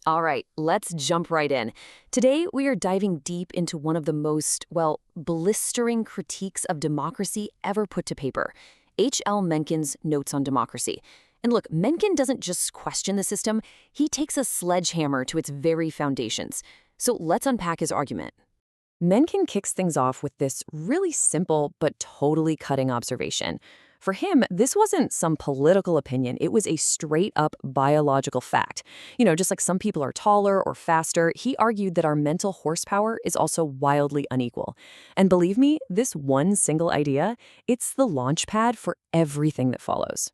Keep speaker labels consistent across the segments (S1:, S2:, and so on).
S1: All right, let's jump right in. Today, we are diving deep into one of the most, blistering critiques of democracy ever put to paper, H.L. Mencken's Notes on Democracy. And look, Mencken doesn't just question the system, he takes a sledgehammer to its very foundations. So let's unpack his argument. Mencken kicks things off with this really simple but totally cutting observation. For him, this wasn't some political opinion, it was a straight-up biological fact. Just like some people are taller or faster, he argued that our mental horsepower is also wildly unequal. And believe me, this one single idea, it's the launch pad for everything that follows.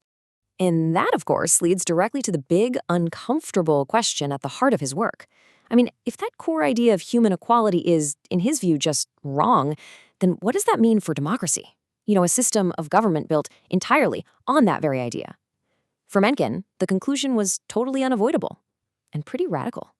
S1: And that, of course, leads directly to the big, uncomfortable question at the heart of his work. I mean, if that core idea of human equality is, in his view, just wrong, then what does that mean for democracy? A system of government built entirely on that very idea. For Mencken, the conclusion was totally unavoidable and pretty radical.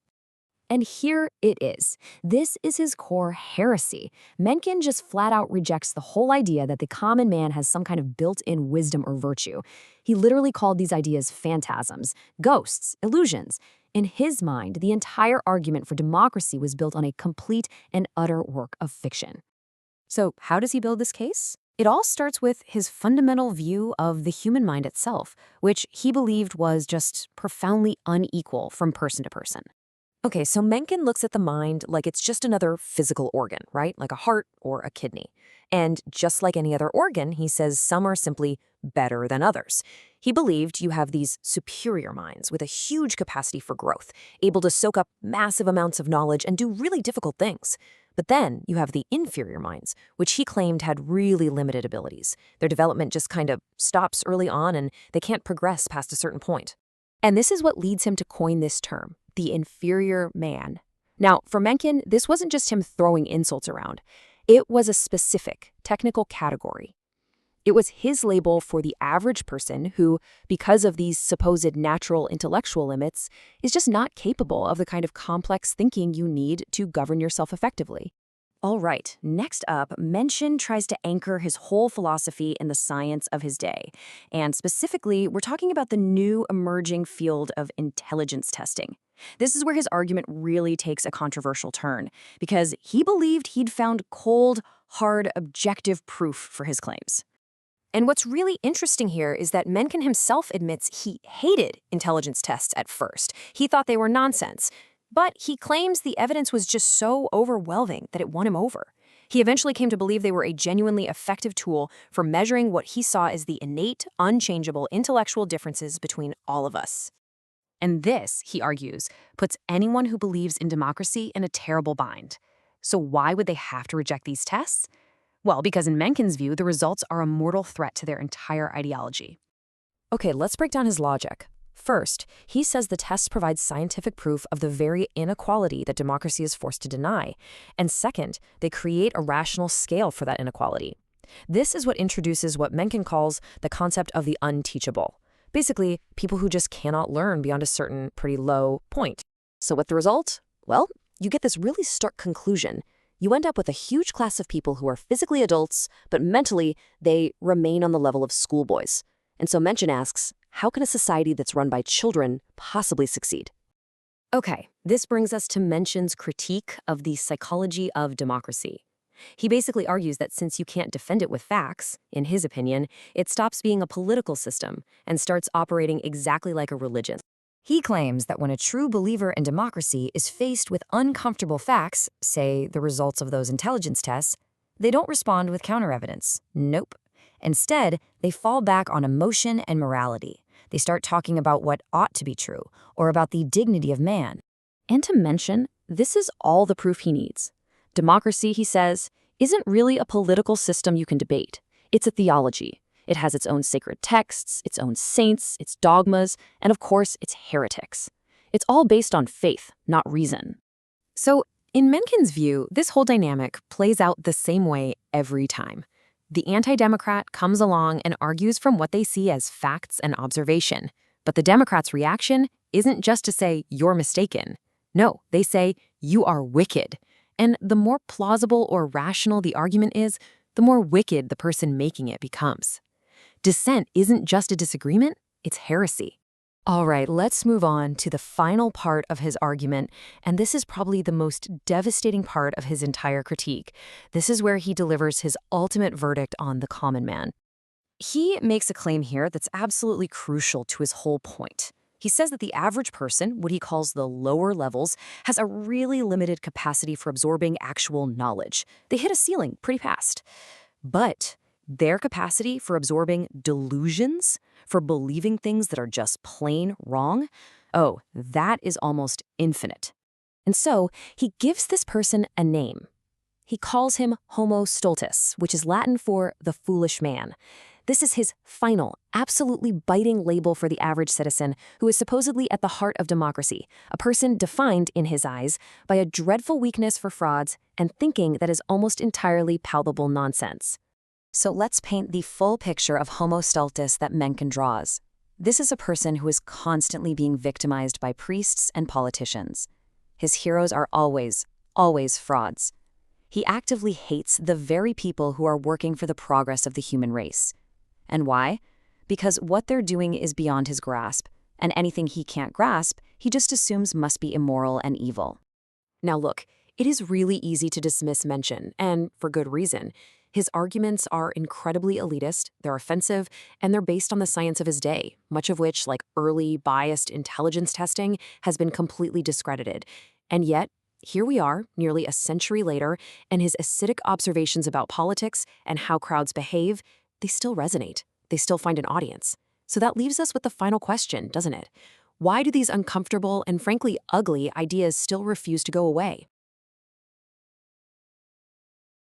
S1: And here it is. This is his core heresy. Mencken just flat out rejects the whole idea that the common man has some kind of built-in wisdom or virtue. He literally called these ideas phantasms, ghosts, illusions. In his mind, the entire argument for democracy was built on a complete and utter work of fiction. So how does he build this case? It all starts with his fundamental view of the human mind itself, which he believed was just profoundly unequal from person to person. Okay, so Mencken looks at the mind like it's just another physical organ, right? Like a heart or a kidney. And just like any other organ, he says some are simply better than others. He believed you have these superior minds with a huge capacity for growth, able to soak up massive amounts of knowledge and do really difficult things. But then you have the inferior minds, which he claimed had really limited abilities. Their development just kind of stops early on and they can't progress past a certain point. And this is what leads him to coin this term, the inferior man. Now, for Mencken, this wasn't just him throwing insults around. It was a specific, technical category. It was his label for the average person who, because of these supposed natural intellectual limits, is just not capable of the kind of complex thinking you need to govern yourself effectively. All right, next up, Mencken tries to anchor his whole philosophy in the science of his day. And specifically, we're talking about the new emerging field of intelligence testing. This is where his argument really takes a controversial turn, because he believed he'd found cold, hard, objective proof for his claims. And what's really interesting here is that Mencken himself admits he hated intelligence tests at first. He thought they were nonsense. But he claims the evidence was just so overwhelming that it won him over. He eventually came to believe they were a genuinely effective tool for measuring what he saw as the innate, unchangeable intellectual differences between all of us. And this, he argues, puts anyone who believes in democracy in a terrible bind. So why would they have to reject these tests? Well, because in Mencken's view, the results are a mortal threat to their entire ideology. Okay, let's break down his logic. First, he says the tests provide scientific proof of the very inequality that democracy is forced to deny. And second, they create a rational scale for that inequality. This is what introduces what Mencken calls the concept of the unteachable. Basically, people who just cannot learn beyond a certain pretty low point. So what's the result? Well, you get this really stark conclusion. You end up with a huge class of people who are physically adults, but mentally, they remain on the level of schoolboys. And so Mencken asks, how can a society that's run by children possibly succeed? Okay, this brings us to Mencken's critique of the psychology of democracy. He basically argues that since you can't defend it with facts, in his opinion, it stops being a political system and starts operating exactly like a religion. He claims that when a true believer in democracy is faced with uncomfortable facts, say the results of those intelligence tests, they don't respond with counter-evidence. Nope. Instead, they fall back on emotion and morality. They start talking about what ought to be true, or about the dignity of man. And to Mencken, this is all the proof he needs. Democracy, he says, isn't really a political system you can debate. It's a theology. It has its own sacred texts, its own saints, its dogmas, and of course, its heretics. It's all based on faith, not reason. So, in Mencken's view, this whole dynamic plays out the same way every time. The anti-democrat comes along and argues from what they see as facts and observation. But the Democrats' reaction isn't just to say, you're mistaken. No, they say, you are wicked. And the more plausible or rational the argument is, the more wicked the person making it becomes. Dissent isn't just a disagreement, it's heresy. All right, let's move on to the final part of his argument, and this is probably the most devastating part of his entire critique. This is where he delivers his ultimate verdict on the common man. He makes a claim here that's absolutely crucial to his whole point. He says that the average person, what he calls the lower levels, has a really limited capacity for absorbing actual knowledge. They hit a ceiling pretty fast. But their capacity for absorbing delusions, for believing things that are just plain wrong, oh, that is almost infinite. And so he gives this person a name. He calls him Homo stultus, which is Latin for the foolish man. This is his final, absolutely biting label for the average citizen who is supposedly at the heart of democracy, a person defined, in his eyes, by a dreadful weakness for frauds and thinking that is almost entirely palpable nonsense. So let's paint the full picture of Homo stultus that Mencken draws. This is a person who is constantly being victimized by priests and politicians. His heroes are always frauds. He actively hates the very people who are working for the progress of the human race. And why? Because what they're doing is beyond his grasp, and anything he can't grasp, he just assumes must be immoral and evil. Now look, it is really easy to dismiss Mencken, and for good reason. His arguments are incredibly elitist, they're offensive, and they're based on the science of his day, much of which, like early biased intelligence testing, has been completely discredited. And yet, here we are, nearly a century later, and his acidic observations about politics and how crowds behave, they still resonate. They still find an audience. So that leaves us with the final question, doesn't it? Why do these uncomfortable and frankly ugly ideas still refuse to go away?